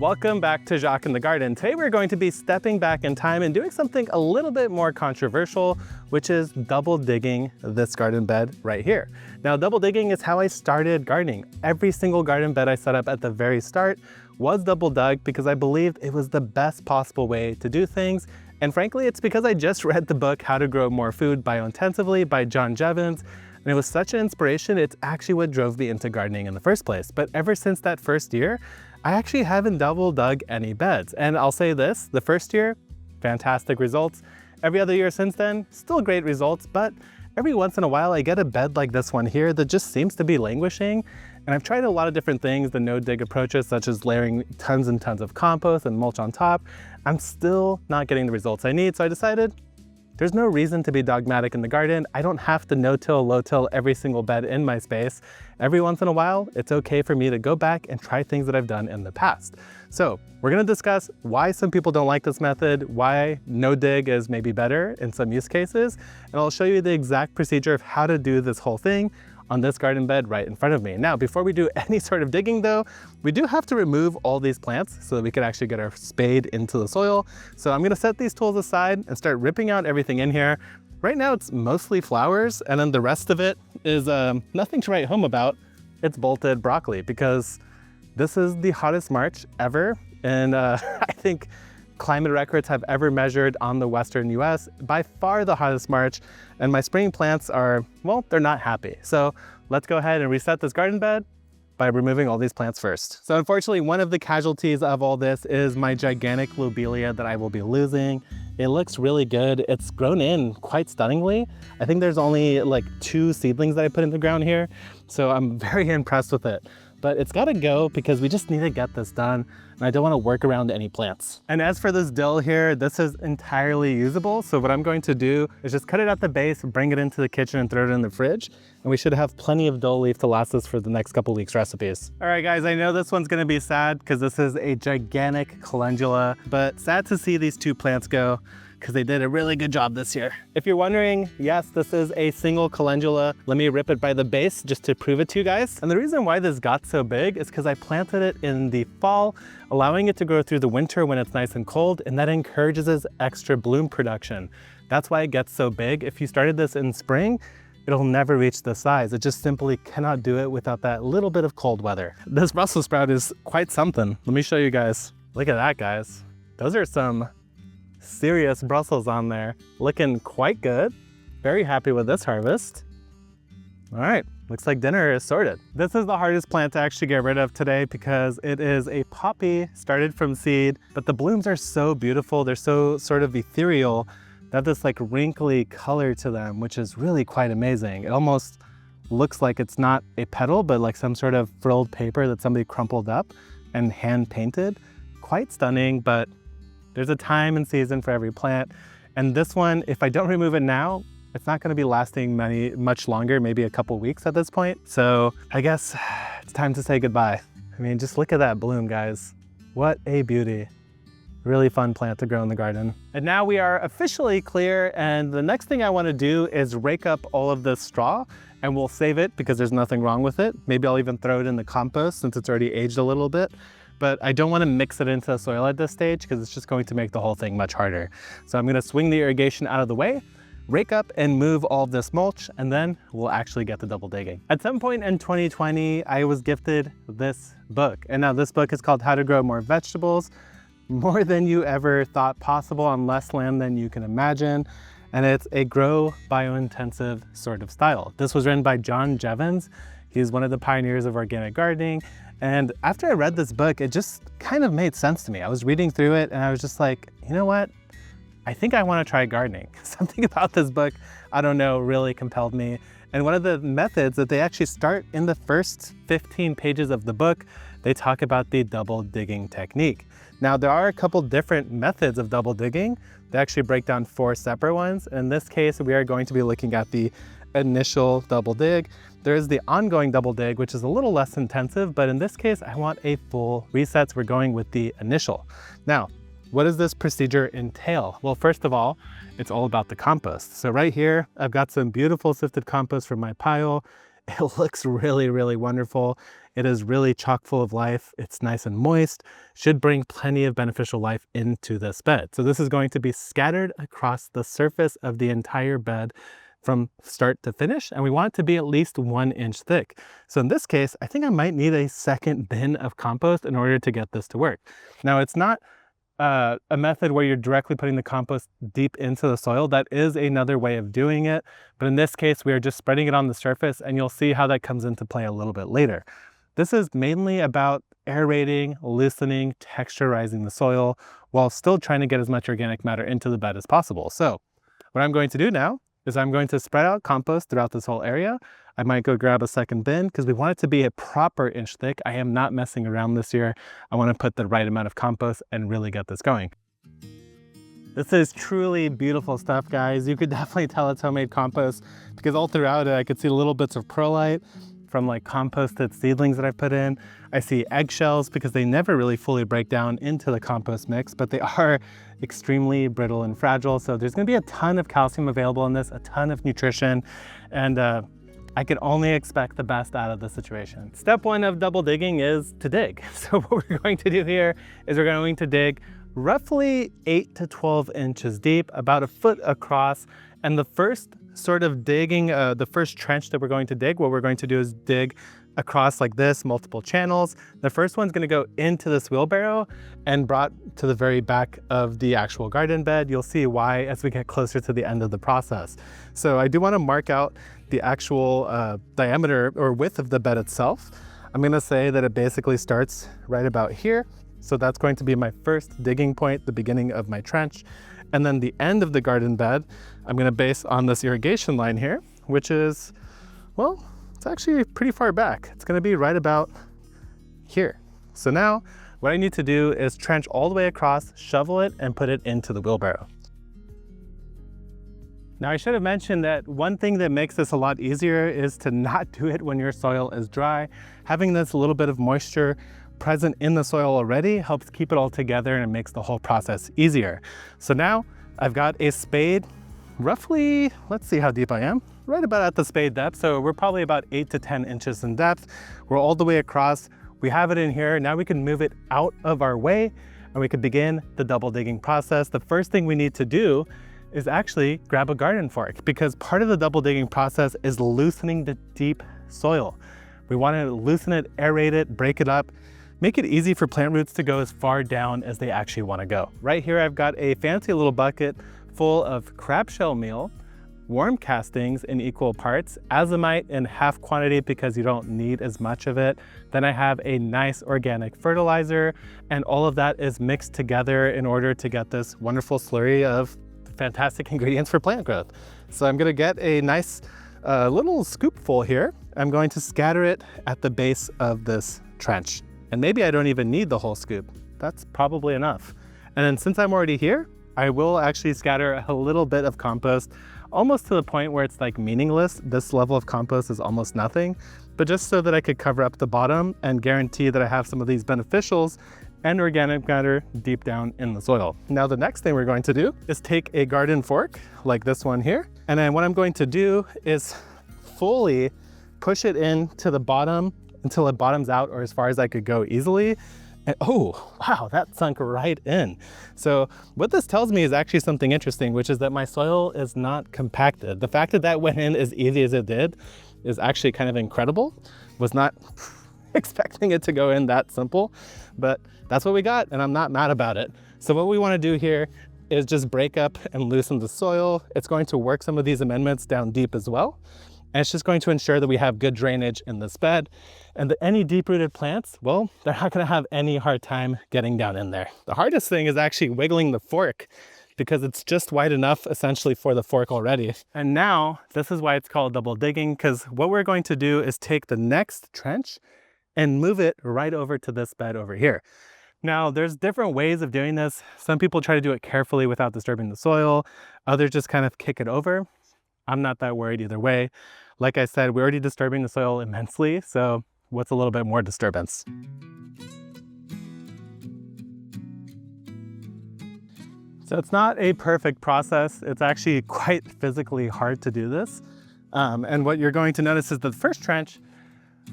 Welcome back to Jacques in the Garden. Today we're going to be stepping back in time and doing something a little bit more controversial, which is double digging this garden bed right here. Now, double digging is how I started gardening. Every single garden bed I set up at the very start was double dug because I believed it was the best possible way to do things. And frankly, it's because I just read the book, How to Grow More Food Biointensively by John Jeavons. And it was such an inspiration, it's actually what drove me into gardening in the first place. But ever since that first year, I actually haven't double dug any beds. And I'll say this, the first year, fantastic results. Every other year since then, still great results, but every once in a while I get a bed like this one here that just seems to be languishing. And I've tried a lot of different things, the no-dig approaches, such as layering tons and tons of compost and mulch on top. I'm still not getting the results I need, so I decided there's no reason to be dogmatic in the garden. I don't have to no-till, low-till every single bed in my space. Every once in a while, it's okay for me to go back and try things that I've done in the past. So we're gonna discuss why some people don't like this method, why no-dig is maybe better in some use cases, and I'll show you the exact procedure of how to do this whole thing on this garden bed right in front of me. Now, before we do any sort of digging though, we do have to remove all these plants so that we can actually get our spade into the soil. So I'm gonna set these tools aside and start ripping out everything in here. Right now it's mostly flowers, and then the rest of it is nothing to write home about. It's bolted broccoli because this is the hottest March ever. And I think climate records have ever measured on the Western US, by far the hottest March, and my spring plants are, well, they're not happy. So let's go ahead and reset this garden bed by removing all these plants first. So unfortunately, one of the casualties of all this is my gigantic lobelia that I will be losing. It looks really good. It's grown in quite stunningly. I think there's only like 2 seedlings that I put in the ground here. So I'm very impressed with it. But it's gotta go because we just need to get this done, and I don't wanna work around any plants. And as for this dill here, this is entirely usable. So what I'm going to do is just cut it at the base, bring it into the kitchen and throw it in the fridge. And we should have plenty of dill leaf to last us for the next couple weeks recipes. All right guys, I know this one's gonna be sad because this is a gigantic calendula, but sad to see these 2 plants go, because they did a really good job this year. If you're wondering, yes, this is a single calendula. Let me rip it by the base just to prove it to you guys. And the reason why this got so big is because I planted it in the fall, allowing it to grow through the winter when it's nice and cold, and that encourages extra bloom production. That's why it gets so big. If you started this in spring, it'll never reach this size. It just simply cannot do it without that little bit of cold weather. This Brussels sprout is quite something. Let me show you guys. Look at that, guys. Those are some serious Brussels on there. Looking quite good. Very happy with this harvest. All right, looks like dinner is sorted. This is the hardest plant to actually get rid of today because it is a poppy started from seed, but the blooms are so beautiful. They're so sort of ethereal. They have this like wrinkly color to them, which is really quite amazing. It almost looks like it's not a petal, but like some sort of frilled paper that somebody crumpled up and hand painted. Quite stunning, but there's a time and season for every plant. And this one, if I don't remove it now, it's not gonna be lasting much longer, maybe a couple weeks at this point. So I guess it's time to say goodbye. I mean, just look at that bloom, guys. What a beauty. Really fun plant to grow in the garden. And now we are officially clear, and the next thing I wanna do is rake up all of this straw, and we'll save it because there's nothing wrong with it. Maybe I'll even throw it in the compost since it's already aged a little bit. But I don't want to mix it into the soil at this stage because it's just going to make the whole thing much harder. So I'm going to swing the irrigation out of the way, rake up and move all of this mulch, and then we'll actually get to double digging. At some point in 2020, I was gifted this book. And now this book is called How to Grow More Vegetables, More Than You Ever Thought Possible on Less Land Than You Can Imagine. And it's a grow biointensive sort of style. This was written by John Jeavons. He's one of the pioneers of organic gardening. And after I read this book, it just kind of made sense to me. I was reading through it and I was just like, you know what? I think I want to try gardening. Something about this book, I don't know, really compelled me. And one of the methods that they actually start in the first 15 pages of the book, they talk about the double digging technique. Now, there are a couple different methods of double digging. They actually break down 4 separate ones. In this case, we are going to be looking at the initial double dig. There's the ongoing double dig, which is a little less intensive, but in this case, I want a full reset, so we're going with the initial. Now, what does this procedure entail? Well, first of all, it's all about the compost. So right here, I've got some beautiful sifted compost from my pile. It looks really, really wonderful. It is really chock full of life. It's nice and moist, should bring plenty of beneficial life into this bed. So this is going to be scattered across the surface of the entire bed from start to finish, and we want it to be at least 1 inch thick. So in this case, I think I might need a second bin of compost in order to get this to work. Now, it's not a method where you're directly putting the compost deep into the soil. That is another way of doing it, but in this case, we are just spreading it on the surface, and you'll see how that comes into play a little bit later. This is mainly about aerating, loosening, texturizing the soil, while still trying to get as much organic matter into the bed as possible. So what I'm going to do now is I'm going to spread out compost throughout this whole area. I might go grab a second bin because we want it to be a proper inch thick. I am not messing around this year. I want to put the right amount of compost and really get this going. This is truly beautiful stuff, guys. You could definitely tell it's homemade compost because all throughout it, I could see little bits of perlite from like composted seedlings that I put in. I see eggshells because they never really fully break down into the compost mix, but they are extremely brittle and fragile. So there's gonna be a ton of calcium available in this, a ton of nutrition, and I can only expect the best out of the situation. Step 1 of double digging is to dig. So what we're going to do here is we're going to dig roughly 8 to 12 inches deep, about 1 foot across. And the first sort of digging, the first trench that we're going to dig, what we're going to do is dig across like this, multiple channels. The first one's gonna go into this wheelbarrow and brought to the very back of the actual garden bed. You'll see why as we get closer to the end of the process. So I do wanna mark out the actual diameter or width of the bed itself. I'm gonna say that it basically starts right about here. So that's going to be my first digging point, the beginning of my trench. And then the end of the garden bed, I'm gonna base on this irrigation line here, which is, well, it's actually pretty far back. It's gonna be right about here. So now what I need to do is trench all the way across, shovel it, and put it into the wheelbarrow. Now I should have mentioned that one thing that makes this a lot easier is to not do it when your soil is dry. Having this little bit of moisture present in the soil already helps keep it all together and it makes the whole process easier. So now I've got a spade, roughly, let's see how deep I am, right about at the spade depth. So we're probably about 8 to 10 inches in depth. We're all the way across. We have it in here. Now we can move it out of our way and we can begin the double digging process. The first thing we need to do is actually grab a garden fork, because part of the double digging process is loosening the deep soil. We want to loosen it, aerate it, break it up, make it easy for plant roots to go as far down as they actually want to go. Right here, I've got a fancy little bucket full of crab shell meal, worm castings in equal parts, azomite in half quantity because you don't need as much of it. Then I have a nice organic fertilizer, and all of that is mixed together in order to get this wonderful slurry of fantastic ingredients for plant growth. So I'm gonna get a nice little scoopful here. I'm going to scatter it at the base of this trench. And maybe I don't even need the whole scoop. That's probably enough. And then since I'm already here, I will actually scatter a little bit of compost, almost to the point where it's like meaningless. This level of compost is almost nothing, but just so that I could cover up the bottom and guarantee that I have some of these beneficials and organic matter deep down in the soil. Now, the next thing we're going to do is take a garden fork like this one here. And then what I'm going to do is fully push it into the bottom until it bottoms out, or as far as I could go easily. And oh, wow, that sunk right in. So what this tells me is actually something interesting, which is that my soil is not compacted. The fact that that went in as easy as it did is actually kind of incredible. Was not expecting it to go in that simple, but that's what we got, and I'm not mad about it. So what we want to do here is just break up and loosen the soil. It's going to work some of these amendments down deep as well. And it's just going to ensure that we have good drainage in this bed, and that any deep-rooted plants, well, they're not going to have any hard time getting down in there. The hardest thing is actually wiggling the fork, because it's just wide enough essentially for the fork already. And now this is why it's called double digging, because what we're going to do is take the next trench and move it right over to this bed over here. Now, there's different ways of doing this. Some people try to do it carefully without disturbing the soil. Others just kind of kick it over. I'm not that worried either way. Like I said, we're already disturbing the soil immensely, so what's a little bit more disturbance? So it's not a perfect process. It's actually quite physically hard to do this. And what you're going to notice is the first trench,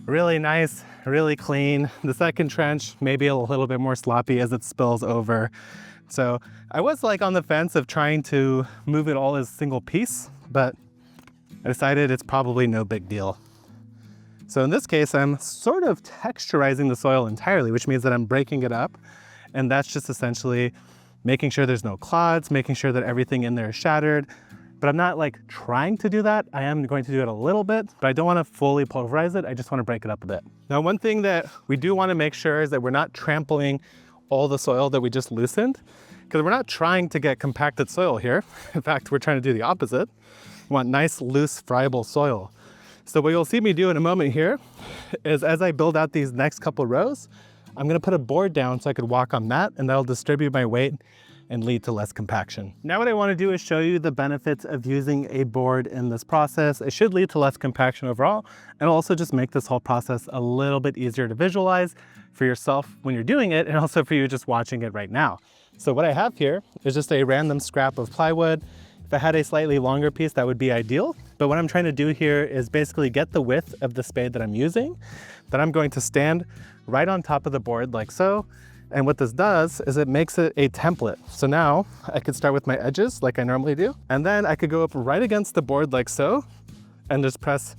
really nice, really clean. The second trench, maybe a little bit more sloppy as it spills over. So I was like on the fence of trying to move it all as a single piece, but I decided it's probably no big deal. So in this case, I'm sort of texturizing the soil entirely, which means that I'm breaking it up. And that's just essentially making sure there's no clods, making sure that everything in there is shattered. But I'm not like trying to do that. I am going to do it a little bit, but I don't want to fully pulverize it. I just want to break it up a bit. Now, one thing that we do want to make sure is that we're not trampling all the soil that we just loosened, because we're not trying to get compacted soil here. In fact, we're trying to do the opposite. We want nice, loose, friable soil. So what you'll see me do in a moment here is as I build out these next couple rows, I'm gonna put a board down so I could walk on that, and that'll distribute my weight and lead to less compaction. Now what I wanna do is show you the benefits of using a board in this process. It should lead to less compaction overall, and also just make this whole process a little bit easier to visualize for yourself when you're doing it, and also for you just watching it right now. So what I have here is just a random scrap of plywood. If I had a slightly longer piece, that would be ideal. But what I'm trying to do here is basically get the width of the spade that I'm using, that I'm going to stand right on top of the board like so. And what this does is it makes it a template. So now I could start with my edges like I normally do. And then I could go up right against the board like so, and just press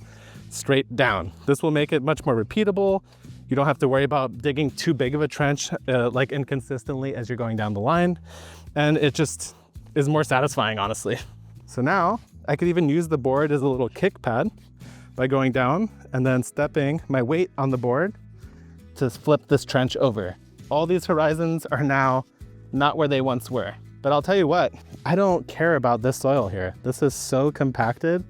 straight down. This will make it much more repeatable. You don't have to worry about digging too big of a trench like inconsistently as you're going down the line. And it just is more satisfying, honestly. So now I could even use the board as a little kick pad by going down and then stepping my weight on the board to flip this trench over. All these horizons are now not where they once were. But I'll tell you what, I don't care about this soil here. This is so compacted.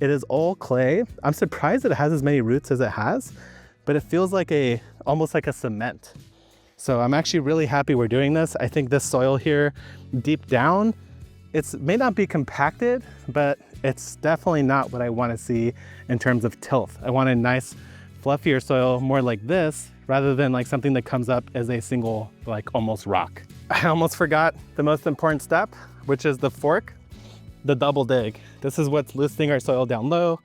It is all clay. I'm surprised that it has as many roots as it has, but it feels like almost like a cement. So I'm actually really happy we're doing this. I think this soil here, deep down, it may not be compacted, but it's definitely not what I want to see in terms of tilth. I want a nice, fluffier soil, more like this, rather than like something that comes up as a single, like almost rock. I almost forgot the most important step, which is the fork, the double dig. This is what's loosening our soil down low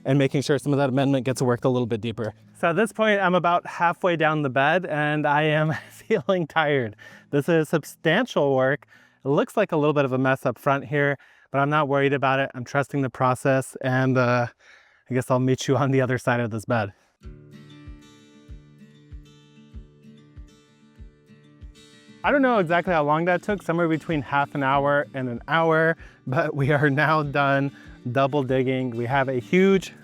and making sure some of that amendment gets worked a little bit deeper. So at this point, I'm about halfway down the bed and I am feeling tired. This is substantial work. It looks like a little bit of a mess up front here, but I'm not worried about it. I'm trusting the process, and I guess I'll meet you on the other side of this bed. I don't know exactly how long that took, somewhere between half an hour and an hour, but we are now done double digging. We have a huge,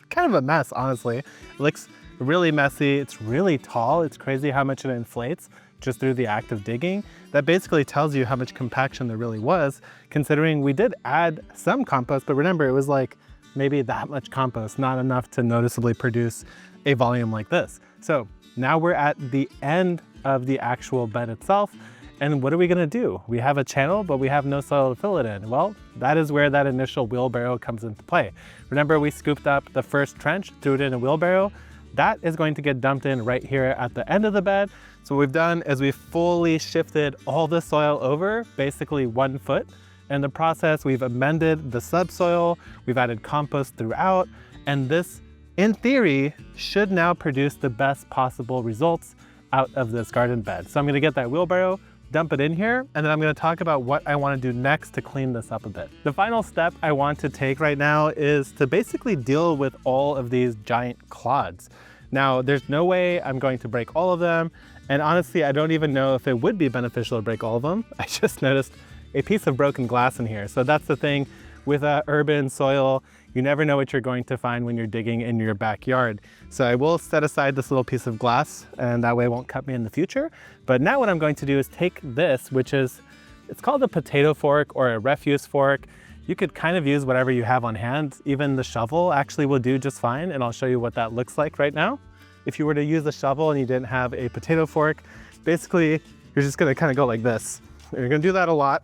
kind of a mess, honestly. It looks really messy. It's really tall. It's crazy how much it inflates just through the act of digging. That basically tells you how much compaction there really was, considering we did add some compost, but remember, it was like maybe that much compost, not enough to noticeably produce a volume like this. So now we're at the end of the actual bed itself. And what are we gonna do? We have a channel, but we have no soil to fill it in. Well, that is where that initial wheelbarrow comes into play. Remember, we scooped up the first trench, threw it in a wheelbarrow. That is going to get dumped in right here at the end of the bed. So what we've done is we've fully shifted all the soil over, basically 1 foot. In the process, we've amended the subsoil, we've added compost throughout, and this, in theory, should now produce the best possible results out of this garden bed. So I'm gonna get that wheelbarrow, dump it in here, and then I'm gonna talk about what I wanna do next to clean this up a bit. The final step I want to take right now is to basically deal with all of these giant clods. Now, there's no way I'm going to break all of them, and honestly, I don't even know if it would be beneficial to break all of them. I just noticed a piece of broken glass in here. So that's the thing with urban soil. You never know what you're going to find when you're digging in your backyard. So I will set aside this little piece of glass, and that way it won't cut me in the future. But now what I'm going to do is take this, which is, it's called a potato fork or a refuse fork. You could kind of use whatever you have on hand. Even the shovel actually will do just fine, and I'll show you what that looks like right now. If you were to use a shovel and you didn't have a potato fork, basically you're just gonna kind of go like this. You're gonna do that a lot.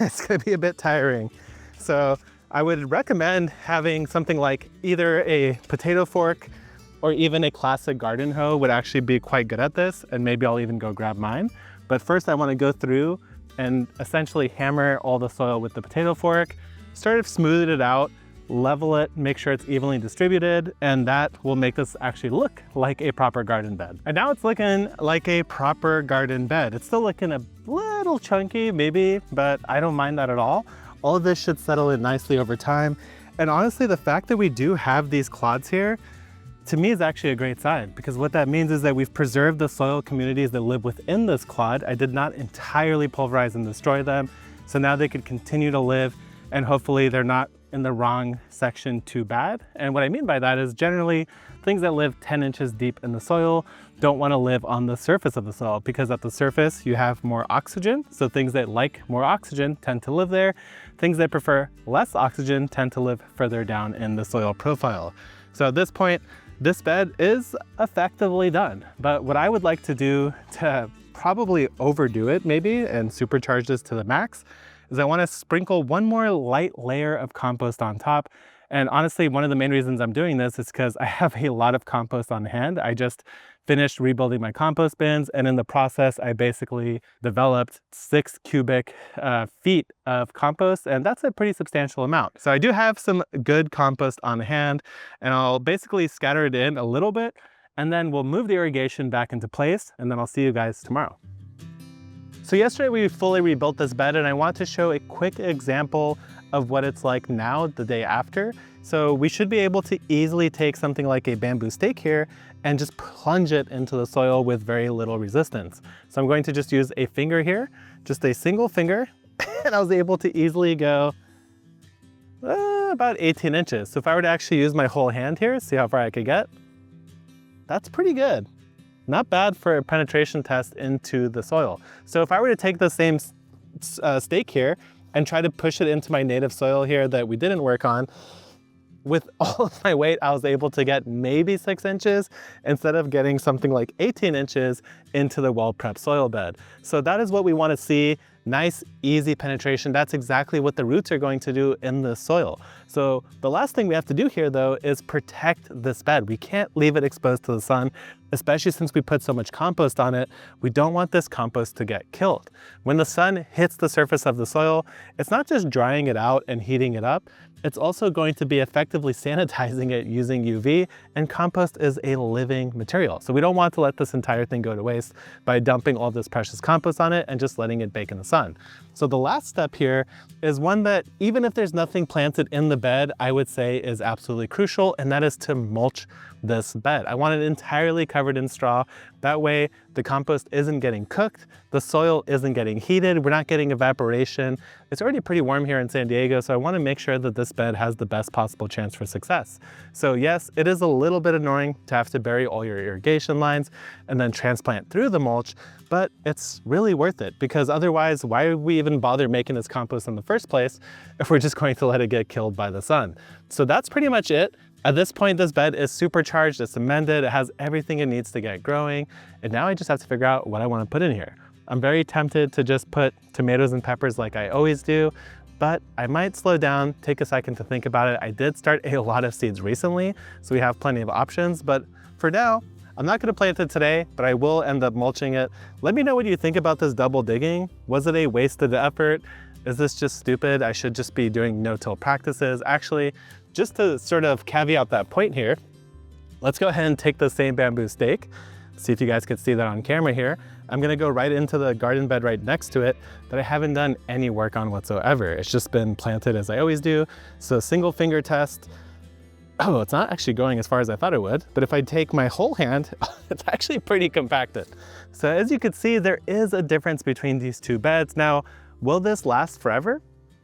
It's gonna be a bit tiring. So I would recommend having something like either a potato fork or even a classic garden hoe would actually be quite good at this, and maybe I'll even go grab mine. But first I wanna go through and essentially hammer all the soil with the potato fork, sort of smooth it out, level it, make sure it's evenly distributed, and that will make this actually look like a proper garden bed. And now it's looking like a proper garden bed. It's still looking a little chunky maybe, but I don't mind that at all. All of this should settle in nicely over time. And honestly, the fact that we do have these clods here, to me is actually a great sign, because what that means is that we've preserved the soil communities that live within this clod. I did not entirely pulverize and destroy them. So now they could continue to live, and hopefully they're not in the wrong section too bad. And what I mean by that is generally things that live 10 inches deep in the soil don't want to live on the surface of the soil, because at the surface you have more oxygen. So things that like more oxygen tend to live there. Things that prefer less oxygen tend to live further down in the soil profile. So at this point, this bed is effectively done. But what I would like to do to probably overdo it maybe and supercharge this to the max is I want to sprinkle one more light layer of compost on top. And honestly, one of the main reasons I'm doing this is because I have a lot of compost on hand. I just finished rebuilding my compost bins, and in the process, I basically developed 6 cubic feet of compost, and that's a pretty substantial amount. So I do have some good compost on hand, and I'll basically scatter it in a little bit, and then we'll move the irrigation back into place, and then I'll see you guys tomorrow. So yesterday we fully rebuilt this bed, and I want to show a quick example of what it's like now the day after. So we should be able to easily take something like a bamboo stake here and just plunge it into the soil with very little resistance. So I'm going to just use a finger here, just a single finger, and I was able to easily go about 18 inches. So if I were to actually use my whole hand here, see how far I could get, that's pretty good. Not bad for a penetration test into the soil. So if I were to take the same stake here and try to push it into my native soil here that we didn't work on, with all of my weight, I was able to get maybe 6 inches instead of getting something like 18 inches into the well-prepped soil bed. So that is what we want to see. Nice, easy penetration. That's exactly what the roots are going to do in the soil. So the last thing we have to do here though is protect this bed. We can't leave it exposed to the sun, especially since we put so much compost on it. We don't want this compost to get killed. When the sun hits the surface of the soil, it's not just drying it out and heating it up, it's also going to be effectively sanitizing it using UV, and compost is a living material. So we don't want to let this entire thing go to waste by dumping all this precious compost on it and just letting it bake in the sun. So the last step here is one that, even if there's nothing planted in the bed, I would say is absolutely crucial, and that is to mulch this bed. I want it entirely covered in straw. That way the compost isn't getting cooked, the soil isn't getting heated, we're not getting evaporation. It's already pretty warm here in San Diego, so I want to make sure that this bed has the best possible chance for success. So yes, it is a little bit annoying to have to bury all your irrigation lines and then transplant through the mulch, but it's really worth it, because otherwise, why would we even bother making this compost in the first place if we're just going to let it get killed by the sun? So that's pretty much it. At this point, this bed is supercharged, it's amended, it has everything it needs to get growing, and now I just have to figure out what I want to put in here. I'm very tempted to just put tomatoes and peppers like I always do, but I might slow down, take a second to think about it. I did start a lot of seeds recently, so we have plenty of options, but for now, I'm not going to plant it today, but I will end up mulching it. Let me know what you think about this double digging. Was it a wasted effort? Is this just stupid? I should just be doing no-till practices. Actually, just to sort of caveat that point here, let's go ahead and take the same bamboo stake. See if you guys could see that on camera here. I'm gonna go right into the garden bed right next to it that I haven't done any work on whatsoever. It's just been planted as I always do. So single finger test. Oh, it's not actually going as far as I thought it would, but if I take my whole hand, it's actually pretty compacted. So as you can see, there is a difference between these two beds. Now, will this last forever?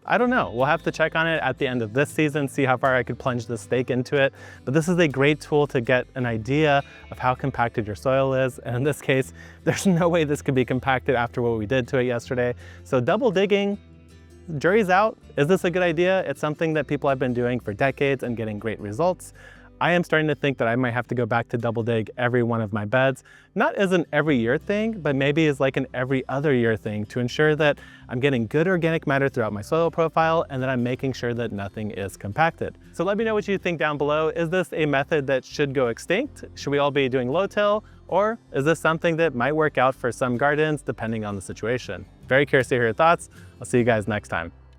I don't know. We'll have to check on it at the end of this season, see how far I could plunge the stake into it. But this is a great tool to get an idea of how compacted your soil is. And in this case, there's no way this could be compacted after what we did to it yesterday. So double digging, jury's out. Is this a good idea? It's something that people have been doing for decades and getting great results. I am starting to think that I might have to go back to double dig every one of my beds, not as an every year thing, but maybe as like an every other year thing to ensure that I'm getting good organic matter throughout my soil profile and that I'm making sure that nothing is compacted. So let me know what you think down below. Is this a method that should go extinct? Should we all be doing low-till? Or is this something that might work out for some gardens depending on the situation? Very curious to hear your thoughts. I'll see you guys next time.